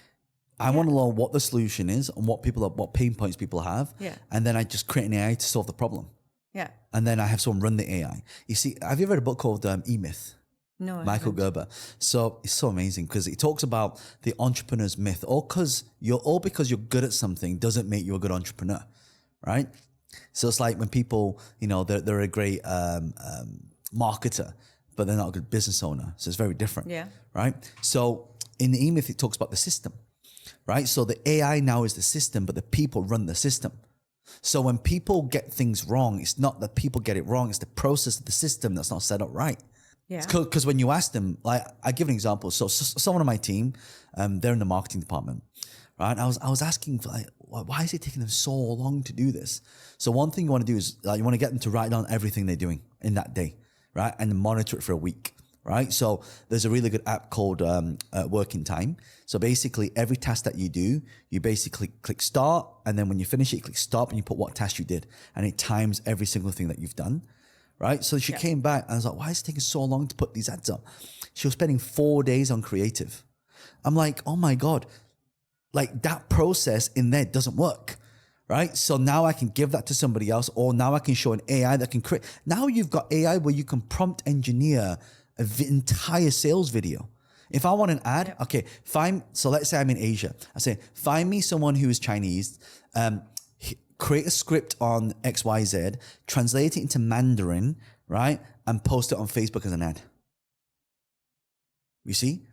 I want to learn what the solution is and what pain points people have. Yeah. And then I just create an AI to solve the problem. Yeah. And then I have someone run the AI. You see, have you ever read a book called E-Myth? No, I Michael haven't. Gerber. So it's so amazing because it talks about the entrepreneur's myth. All because you're good at something doesn't make you a good entrepreneur, right? So it's like when people, they're a great marketer, but they're not a good business owner. So it's very different. Yeah. Right. So in the E-Myth, it talks about the system, right? So the AI now is the system, but the people run the system. So when people get things wrong, it's not that people get it wrong, it's the process of the system that's not set up right. Yeah. Because when you ask them, like I give an example. So someone on my team, they're in the marketing department, right? I was asking for like, why is it taking them so long to do this? So one thing you want to do is you want to get them to write down everything they're doing in that day, right? And monitor it for a week, right? So there's a really good app called Working Time. So basically every task that you do, you basically click start, and then when you finish it, you click stop, and you put what task you did, and it times every single thing that you've done, right? So she came back and I was like, why is it taking so long to put these ads up? She was spending 4 days on creative. I'm like, oh my God, like that process in there doesn't work, right? So now I can give that to somebody else, or now I can show an AI that can create. Now you've got AI where you can prompt engineer an entire sales video. If I want an ad, okay, so let's say I'm in Asia. I say, find me someone who is Chinese, create a script on XYZ, translate it into Mandarin, right? And post it on Facebook as an ad. You see?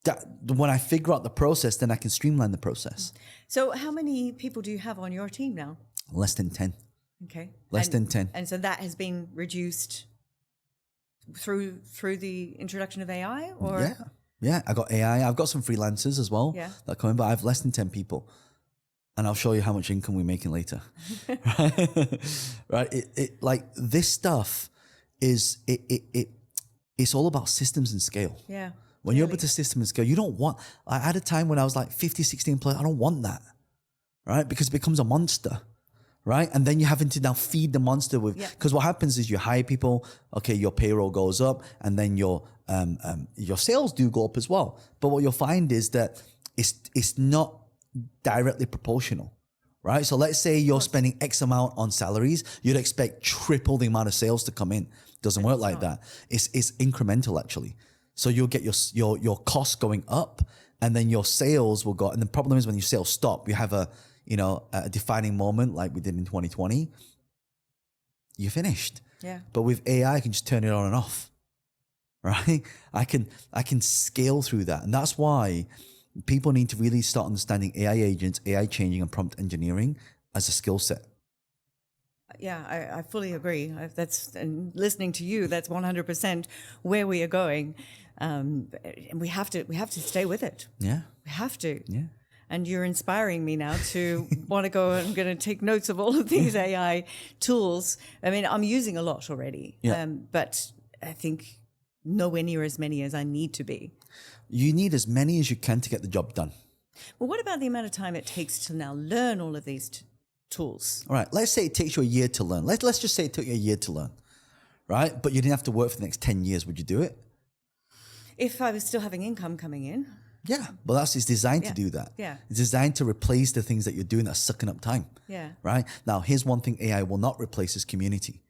That when I figure out the process, then I can streamline the process. So how many people do you have on your team now? Less than 10. Okay. Less than 10. And so that has been reduced through the introduction of AI, or? Yeah, I got AI. I've got some freelancers as well that come in, but I have less than 10 people. And I'll show you how much income we're making later. Right? It like this stuff is it's all about systems and scale. Yeah. When you're able to system and scale, you don't want, I had a time when I was like 50, 60 employees, I don't want that, right? Because it becomes a monster, right? And then you're having to now feed the monster with, because what happens is you hire people, okay, your payroll goes up, and then your sales do go up as well. But what you'll find is that it's not directly proportional, right? So let's say you're spending X amount on salaries, you'd expect triple the amount of sales to come in. Doesn't work like that. It's incremental actually. So you'll get your costs going up, and then your sales will go. And the problem is when your sales stop, you have a defining moment like we did in 2020. You're finished. Yeah. But with AI, I can just turn it on and off, right? I can scale through that, and that's why people need to really start understanding AI agents, AI changing, and prompt engineering as a skill set. Yeah, I fully agree. And listening to you, that's 100% where we are going, and we have to stay with it. Yeah, we have to. Yeah. And you're inspiring me now to want to go. I'm going to take notes of all of these AI tools. I mean, I'm using a lot already, but I think nowhere near as many as I need to be. You need as many as you can to get the job done. Well, what about the amount of time it takes to now learn all of these tools? All right, let's say it takes you a year to learn. Let's just say it took you a year to learn, right? But you didn't have to work for the next 10 years. Would you do it? If I was still having income coming in. Yeah, but it's designed to do that. Yeah. It's designed to replace the things that you're doing that's sucking up time. Yeah. Right? Now, here's one thing AI will not replace is community.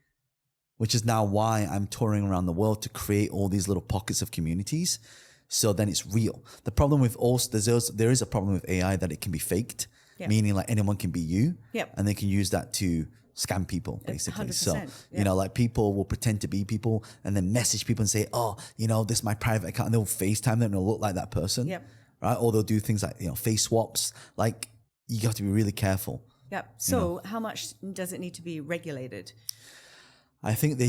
which is now why I'm touring around the world to create all these little pockets of communities. So then it's real. The problem with also, there is a problem with AI that it can be faked, meaning like anyone can be you, and they can use that to scam people, basically. 100%, so, you know, like people will pretend to be people and then message people and say, oh, you know, this is my private account, and they'll FaceTime them and they'll look like that person, right? Or they'll do things like, you know, face swaps. Like, you have to be really careful. Yeah. So how much does it need to be regulated? I think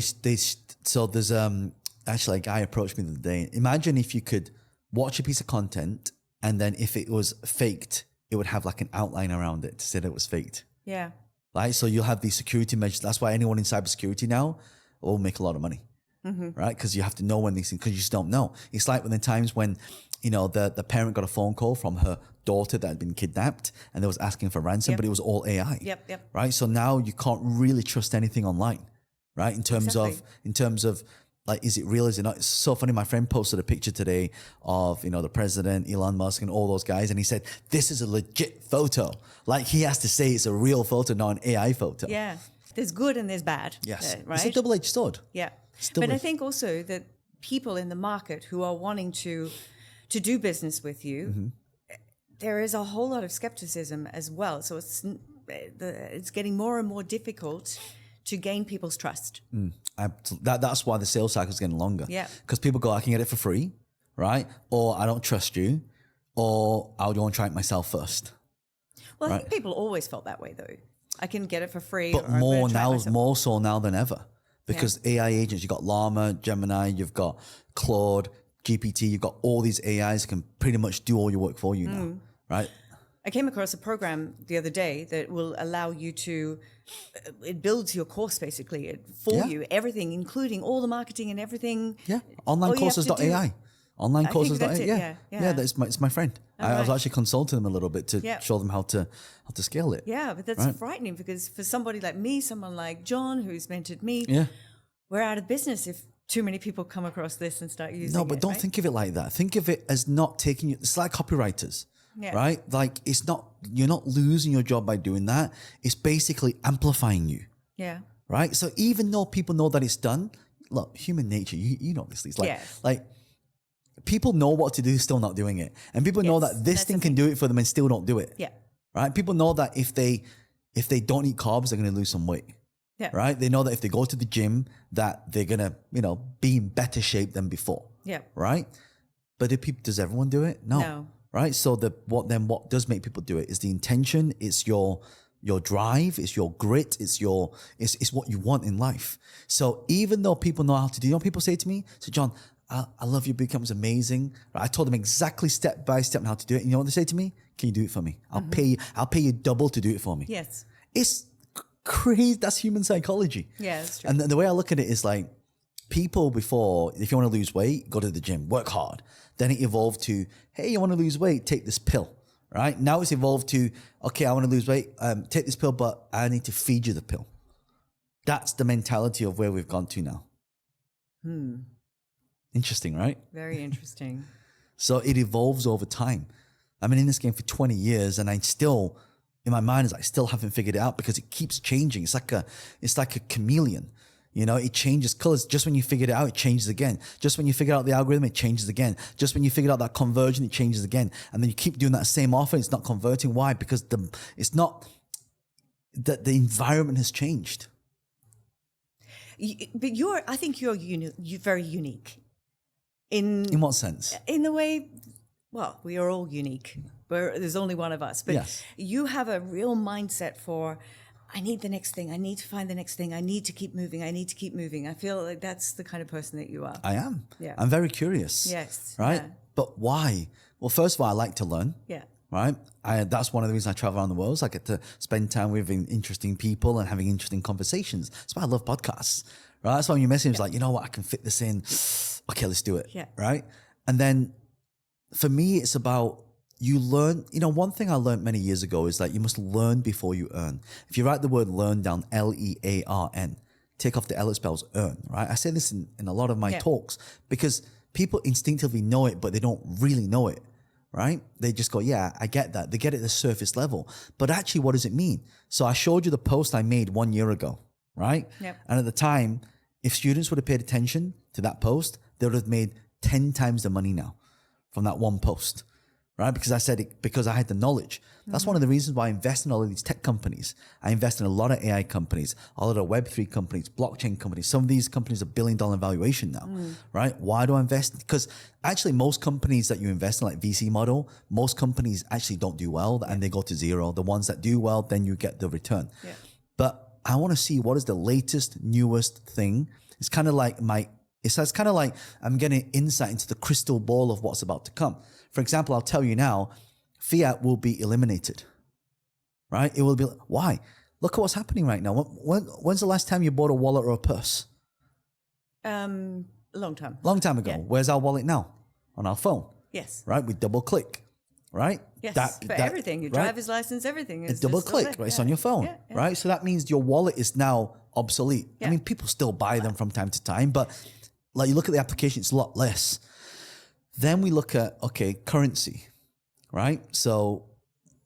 so there's actually a guy approached me the other day. Imagine if you could watch a piece of content and then if it was faked, it would have like an outline around it to say that it was faked. Yeah. Right? So you'll have these security measures. That's why anyone in cybersecurity now will make a lot of money. Right? Because you have to know when these things, because you just don't know. It's like when the times when, you know, the parent got a phone call from her daughter that had been kidnapped and they was asking for ransom, but it was all AI. Right? So now you can't really trust anything online. Right? In terms of like, is it real? Is it not? It's so funny. My friend posted a picture today of, you know, the president, Elon Musk and all those guys. And he said, this is a legit photo. Like, he has to say it's a real photo, not an AI photo. Yeah. There's good and there's bad. Yes. Right? It's a double-edged sword. Yeah. But I think also that people in the market who are wanting to do business with you, there is a whole lot of skepticism as well. So it's getting more and more difficult to gain people's trust. That's why the sales cycle is getting longer. Yeah. Because people go, I can get it for free, right? Or I don't trust you, or I want to try it myself first. Well, I think people always felt that way, though. I can get it for free. But more so now than ever. Because AI agents, you've got Llama, Gemini, you've got Claude, GPT, you've got all these AIs that can pretty much do all your work for you now, right? I came across a program the other day that will allow you to, it builds your course basically for you, everything, including all the marketing and everything. Yeah, onlinecourses.ai. Onlinecourses.ai. Yeah, it's my friend. I was actually consulting them a little bit to show them how to scale it. Yeah, but that's frightening because for somebody like me, someone like John who's mentored me, we're out of business if too many people come across this and start using it. No, but don't think of it like that. Think of it as not taking it. It's like copywriters. Right? Like, it's not, you're not losing your job by doing that. It's basically amplifying you. Yeah. Right? So even though people know that it's done, look, human nature, you know this. It's like people know what to do, still not doing it. And people know that this thing can do it for them and still don't do it. Yeah. Right? People know that if they don't eat carbs, they're going to lose some weight. Yeah. Right? They know that if they go to the gym, that they're going to, you know, be in better shape than before. Yeah. Right? But does everyone do it? No. Right? So what does make people do it is the intention, it's your drive, it's your grit, it's what you want in life. So even though people know how to do, you know what people say to me? So John, I love your bootcamp, it was amazing. Right? I told them exactly step by step how to do it. And you know what they say to me? Can you do it for me? I'll pay you double to do it for me. Yes. It's crazy. That's human psychology. Yeah, that's true. And the way I look at it is like, people before, if you want to lose weight, go to the gym, work hard. Then it evolved to, hey, you want to lose weight, take this pill, right? Now it's evolved to, okay, I want to lose weight, take this pill, but I need to feed you the pill. That's the mentality of where we've gone to now. Interesting, right? Very interesting. So it evolves over time. I've been in this game for 20 years and I still, in my mind, I still haven't figured it out because it keeps changing. It's like a chameleon. You know, it changes colors. Just when you figure it out, it changes again. Just when you figure out the algorithm, it changes again. Just when you figure out that conversion, it changes again. And then you keep doing that same offer, it's not converting. Why? Because the environment has changed. But I think you're very unique. In what sense? In the way, well, we are all unique. There's only one of us. But you have a real mindset for, I need the next thing. I need to find the next thing. I need to keep moving. I need to keep moving. I feel like that's the kind of person that you are. I am. Yeah. I'm very curious. Yes. Right? Yeah. But why? Well, first of all, I like to learn. Yeah. Right? That's one of the reasons I travel around the world. So I get to spend time with interesting people and having interesting conversations. That's why I love podcasts. Right? That's why when you message me, it's like, you know what? I can fit this in. Okay, let's do it. Yeah. Right? And then for me, it's about, you learn, one thing I learned many years ago is that you must learn before you earn. If you write the word learn down, Learn, take off the L, it spells earn, right? I say this in a lot of my talks because people instinctively know it, but they don't really know it, right? They just go, yeah, I get that. They get it at the surface level. But actually, what does it mean? So I showed you the post I made 1 year ago, right? Yep. And at the time, if students would have paid attention to that post, they would have made 10 times the money now from that one post, right? Because I said it, because I had the knowledge. That's one of the reasons why I invest in all of these tech companies. I invest in a lot of AI companies, a lot of Web3 companies, blockchain companies. Some of these companies are $1 billion valuation now, right? Why do I invest? Because actually most companies that you invest in, like VC model, most companies actually don't do well and they go to zero. The ones that do well, then you get the return. Yeah. But I want to see what is the latest, newest thing. It's kind of like it's kind of like I'm getting insight into the crystal ball of what's about to come. For example, I'll tell you now, fiat will be eliminated, right? It will be, why? Look at what's happening right now. When's the last time you bought a wallet or a purse? A long time. Long time ago. Yeah. Where's our wallet now? On our phone. Yes. Right? We double click, right? Yes, for everything. Your driver's license, everything. A double click, right? It's on your phone, right? So that means your wallet is now obsolete. I mean, people still buy them from time to time, but like you look at the application, it's a lot less. Then we look at, okay, currency, right? So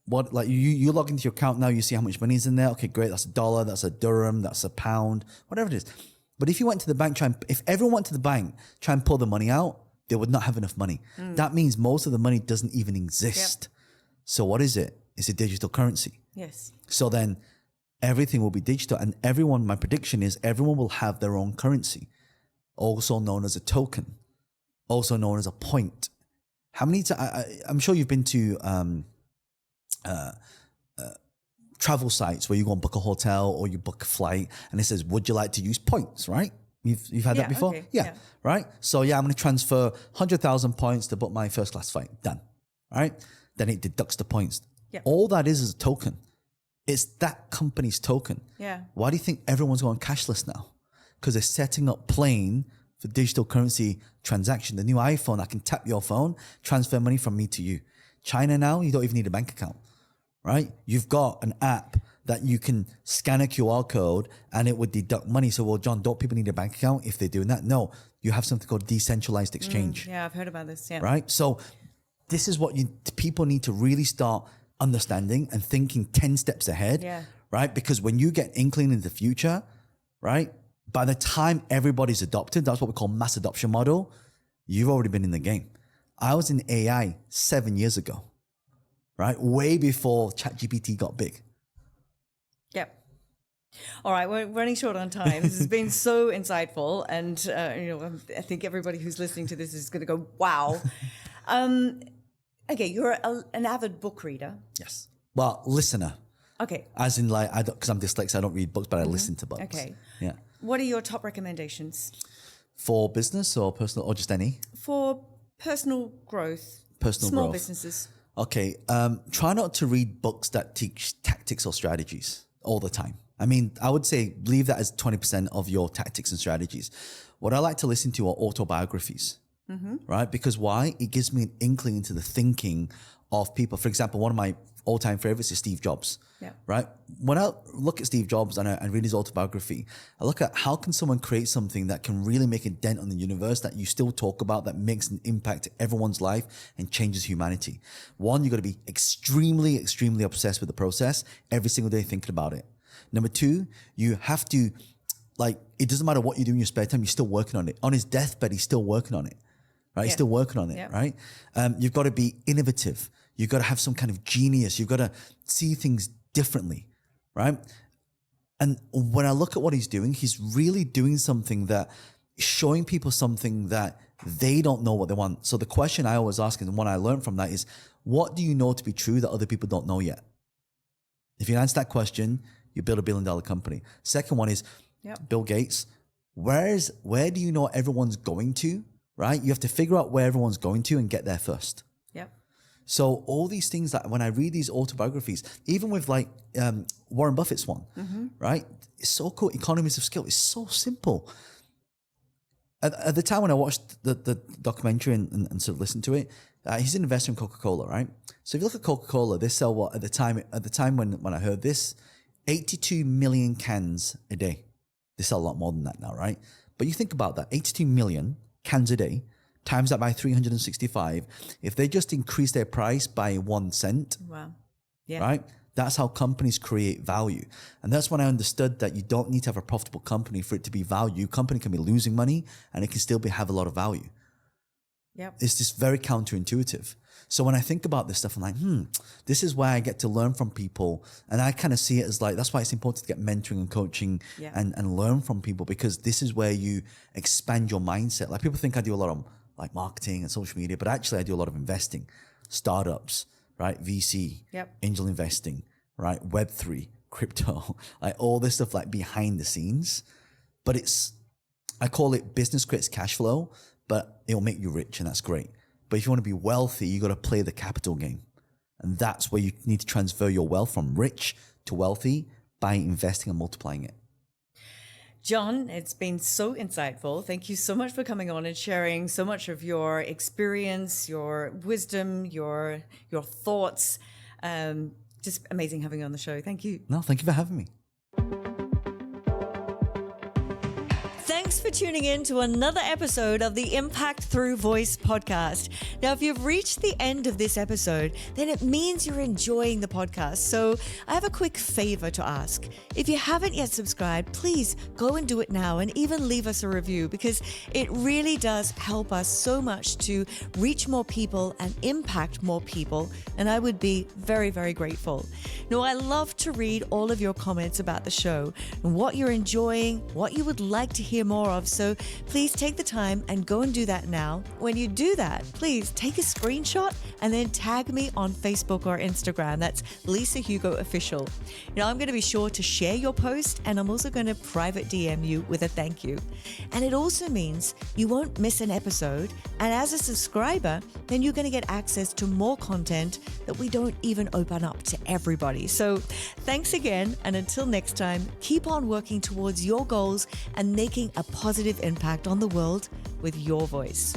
what, like you log into your account now, you see how much money is in there. Okay, great. That's a dollar, that's a dirham, that's a pound, whatever it is. But if you went to the bank, if everyone went to the bank, try and pull the money out, they would not have enough money. That means most of the money doesn't even exist. So what is it? It's a digital currency. Yes. So then everything will be digital, and my prediction is everyone will have their own currency, also known as a token, also known as a point. How many times, I'm sure you've been to travel sites where you go and book a hotel or you book a flight and it says, would you like to use points, right? You've had that before? Okay. Yeah. Right? So I'm going to transfer 100,000 points to book my first class flight. Done. Right? Then it deducts the points. Yeah. All that is a token. It's that company's token. Yeah. Why do you think everyone's going cashless now? Because they're setting up plain for digital currency transaction. The new iPhone, I can tap your phone, transfer money from me to you. China now, you don't even need a bank account, right? You've got an app that you can scan a QR code and it would deduct money. So, well, John, don't people need a bank account if they're doing that? No, you have something called decentralized exchange. Yeah, I've heard about this. Yeah. Right? So this is what people need to really start understanding and thinking 10 steps ahead. Yeah. Right? Because when you get inkling into the future, right? By the time everybody's adopted, that's what we call mass adoption model, you've already been in the game. I was in AI 7 years ago, right? Way before ChatGPT got big. Yep. All right, we're running short on time. This has been so insightful, and I think everybody who's listening to this is going to go, "Wow." Okay, you're an avid book reader. Yes. Well, listener. Okay. As in, like, because I'm dyslexic, I don't read books, but I listen to books. Okay. Yeah. What are your top recommendations For business or personal, or just any? for personal growth? Personal small growth. businesses. Okay. Try not to read books that teach tactics or strategies all the time. I mean, I would say leave that as 20% of your tactics and strategies. What I like to listen to are autobiographies, right? Because why? It gives me an inkling into the thinking of people. For example, one of my all-time favorites is Steve Jobs, right? When I look at Steve Jobs and I read his autobiography, I look at how can someone create something that can really make a dent on the universe that you still talk about, that makes an impact to everyone's life and changes humanity. One, you got to be extremely, extremely obsessed with the process every single day thinking about it. Number two, you have to, like, it doesn't matter what you do in your spare time, you're still working on it. On his deathbed, he's still working on it, right? He's still working on it, right? You've got to be innovative. You've got to have some kind of genius. You've got to see things differently, right? And when I look at what he's doing, he's really doing something that is showing people something that they don't know what they want. So the question I always ask, and what I learned from that is, what do you know to be true that other people don't know yet? If you answer that question, you build $1 billion company. Second one is Bill Gates. Where do you know everyone's going to, right? You have to figure out where everyone's going to and get there first. Yep. So all these things that when I read these autobiographies, even with like Warren Buffett's one, right? It's so cool. Economies of scale. It's so simple. At the time when I watched the documentary and sort of listened to it, he's an investor in Coca-Cola, right? So if you look at Coca-Cola, they sell what at the time when I heard this, 82 million cans a day. They sell a lot more than that now, right? But you think about that, 82 million cans a day, times that by 365. If they just increase their price by 1 cent, Wow. Yeah. right? That's how companies create value. And that's when I understood that you don't need to have a profitable company for it to be value. Your company can be losing money and it can still have a lot of value. Yep. It's just very counterintuitive. So when I think about this stuff, I'm like, this is where I get to learn from people. And I kind of see it as like, that's why it's important to get mentoring and coaching and learn from people, because this is where you expand your mindset. Like people think I do a lot of like marketing and social media, but actually I do a lot of investing, startups, right? VC, angel investing, right? Web3, crypto, like all this stuff like behind the scenes. But I call it business creates cash flow, but it'll make you rich, and that's great. But if you want to be wealthy, you got to play the capital game. And that's where you need to transfer your wealth from rich to wealthy by investing and multiplying it. John, it's been so insightful. Thank you so much for coming on and sharing so much of your experience, your wisdom, your thoughts. Just amazing having you on the show. Thank you. No, thank you for having me. Thanks for tuning in to another episode of the Impact Through Voice podcast. Now, if you've reached the end of this episode, then it means you're enjoying the podcast. So I have a quick favor to ask. If you haven't yet subscribed, please go and do it now and even leave us a review, because it really does help us so much to reach more people and impact more people. And I would be very, very grateful. Now, I love to read all of your comments about the show and what you're enjoying, what you would like to hear more of. So please take the time and go and do that now. When you do that, please take a screenshot and then tag me on Facebook or Instagram. That's Lisa Hugo Official. Now, I'm going to be sure to share your post, and I'm also going to private DM you with a thank you. And it also means you won't miss an episode. And as a subscriber, then you're going to get access to more content that we don't even open up to everybody. So thanks again. And until next time, keep on working towards your goals and making a positive impact on the world with your voice.